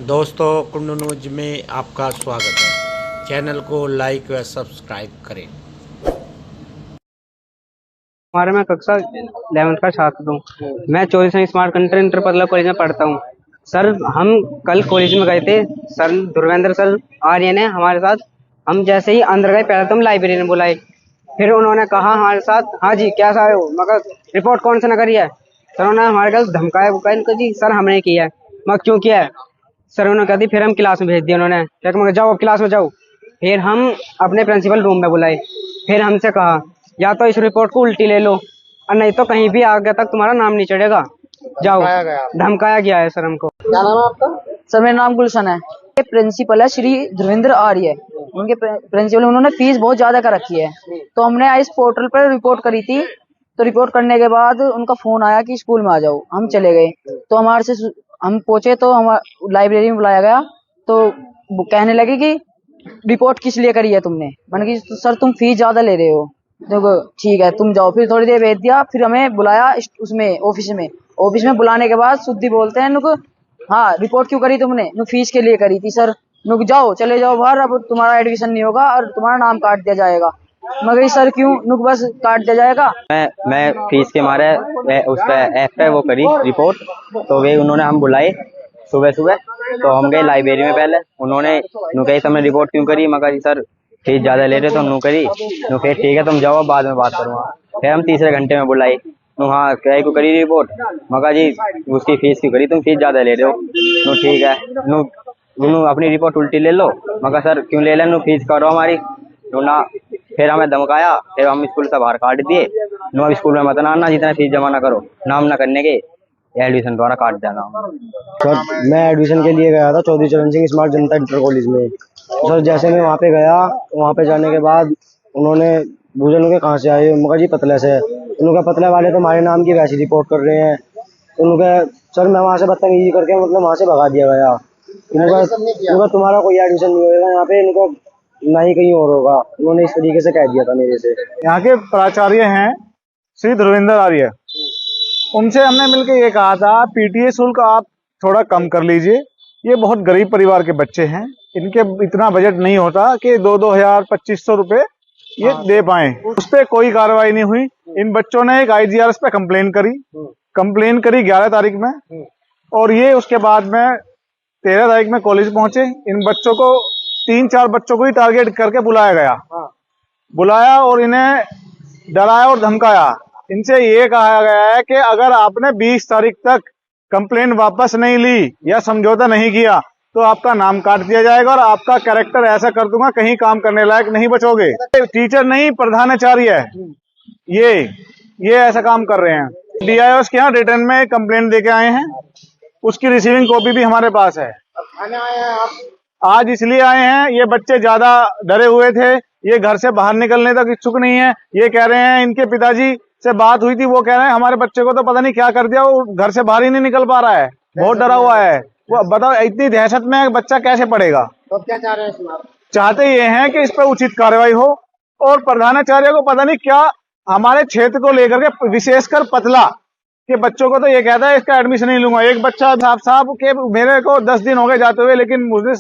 दोस्तों कुंडू न्यूज में आपका स्वागत है। चैनल को लाइक व सब्सक्राइब करें। हमारे मैं कक्षा 11th का छात्र हूँ। मैं चौधरी संघ स्मार्ट कंट्री इंटर पतला कॉलेज में पढ़ता हूँ। सर हम कल कॉलेज में गए थे। सर धुरवेंद्र सर आर्य ने हमारे साथ, हम जैसे ही अंदर गए पहले तो हम लाइब्रेरी में बुलाए। फिर उन्होंने कहा हमारे साथ, हाँ जी क्या सारे हो, मगर रिपोर्ट कौन से न करी है। सर उन्होंने हमारे कल धमकाया बुकाया, इनको जी सर हमने किया है। मगर क्यों किया है सर, उन्होंने कहा थी। फिर हम क्लास में भेज दिया उन्होंने, मगर जाओ अब क्लास में जाओ। फिर हम अपने प्रिंसिपल रूम में बुलाए। फिर हमसे कहा या तो इस रिपोर्ट को उल्टी ले लो और नहीं तो कहीं भी आगे तक तुम्हारा नाम नहीं चढ़ेगा, जाओ। धमकाया गया है सर हमको। क्या नाम है आपका? सर मेरा नाम गुलशन है। ये प्रिंसिपल है श्री धर्मेंद्र आर्य। उनके प्रिंसिपल, उन्होंने फीस बहुत ज्यादा कर रखी है। तो हमने इस पोर्टल पर रिपोर्ट करी थी। तो रिपोर्ट करने के बाद उनका फोन आया कि स्कूल में आ जाओ। हम चले गए। तो हमारे से हम पहुंचे तो हम लाइब्रेरी में बुलाया गया। तो वो कहने लगे कि रिपोर्ट किस लिए करी है तुमने। मैंने कि सर तुम फीस ज्यादा ले रहे हो। देखो ठीक है तुम जाओ। फिर थोड़ी देर भेज दिया। फिर हमें बुलाया उसमें ऑफिस में बुलाने के बाद शुद्धि बोलते हैं नुक, हाँ रिपोर्ट क्यों करी तुमने। नुक फीस के लिए करी थी सर। नुक जाओ चले जाओ बाहर, अब तुम्हारा एडमिशन नहीं होगा और तुम्हारा नाम काट दिया जाएगा। मगर सर क्यों। नुक बस काट दिया जाएगा। मैं फीस के मारे उसका ऐप पे वो करी रिपोर्ट। तो वे उन्होंने हम बुलाए सुबह सुबह। तो हम गए लाइब्रेरी में। पहले उन्होंने कही तुमने रिपोर्ट क्यों करी। मगर सर फीस ज्यादा ले रहे तो नू करी। फिर ठीक है तुम जाओ बाद में बात करूंगा। फिर हम तीसरे घंटे में बुलाई। हाँ क्या को करी रिपोर्ट। मगर जी उसकी फीस क्यों करी, तुम फीस ज्यादा ले रहे हो। ठीक है नू अपनी रिपोर्ट उल्टी ले लो। मगर सर क्यों ले लें, फीस करो हमारी ना। फिर हमें धमकाया। फिर हम स्कूल से बाहर काट दिए। नो अब स्कूल में मत आना, जितना फीस जमा ना करो, नाम ना करने के एडमिशन द्वारा काट देना। सर मैं एडमिशन के लिए गया था चौधरी चरण सिंह स्मार्ट जनता इंटर कॉलेज में। सर जैसे मैं वहाँ पे गया, वहाँ पे जाने के बाद उन्होंने पूछा के कहाँ से आए। मगर जी पतले से। उनका पतले वाले तो हमारे नाम की वैसी रिपोर्ट कर रहे हैं। उनके सर मैं वहाँ से बदतमीजी करके मतलब वहाँ से भगा दिया गया। इनका तुम्हारा कोई एडमिशन नहीं होगा यहाँ पे, इनको ना ही कहीं और होगा। उन्होंने इस तरीके से कह दिया था मेरे से। यहाँ के प्राचार्य हैं श्री धर्मेंद्र आर्य। उनसे हमने मिलकर ये कहा था पीटीए शुल्क आप थोड़ा कम कर लीजिए। ये बहुत गरीब परिवार के बच्चे हैं, इनके इतना बजट नहीं होता कि 2,000-2,500 रुपए ये दे पाए। उस पर कोई कार्रवाई नहीं हुई। इन बच्चों ने एक IGRS पे कंप्लेन करी 11 तारीख में। और ये उसके बाद में 13 तारीख में कॉलेज पहुंचे। इन बच्चों को 3-4 बच्चों को ही टारगेट करके बुलाया और इन्हें डराया और धमकाया। इनसे ये कहा गया है कि अगर आपने 20 तारीख तक कंप्लेन वापस नहीं ली या समझौता नहीं किया तो आपका नाम काट दिया जाएगा और आपका कैरेक्टर ऐसा कर दूंगा कहीं काम करने लायक नहीं बचोगे। टीचर नहीं प्रधानाचार्य है ये ऐसा काम कर रहे हैं। DIOs के यहाँ रिटर्न में कंप्लेंट देके आए हैं। उसकी रिसीविंग कॉपी भी हमारे पास है। आज इसलिए आए हैं, ये बच्चे ज्यादा डरे हुए थे। ये घर से बाहर निकलने तक इच्छुक नहीं है। ये कह रहे हैं, इनके पिताजी से बात हुई थी, वो कह रहे हैं हमारे बच्चे को तो पता नहीं क्या कर दिया, वो घर से बाहर ही नहीं निकल पा रहा है, बहुत डरा हुआ है। वो बताओ इतनी दहशत में बच्चा कैसे पढ़ेगा। तो क्या चाह रहे हैं? चाहते ये हैं कि इस पर उचित कार्रवाई हो। और प्रधानाचार्य को पता नहीं क्या हमारे क्षेत्र को लेकर के, विशेषकर पतला के बच्चों को तो ये कहता है इसका एडमिशन नहीं लूंगा। एक बच्चा साहब के मेरे को 10 दिन हो गए जाते हुए, लेकिन मुझे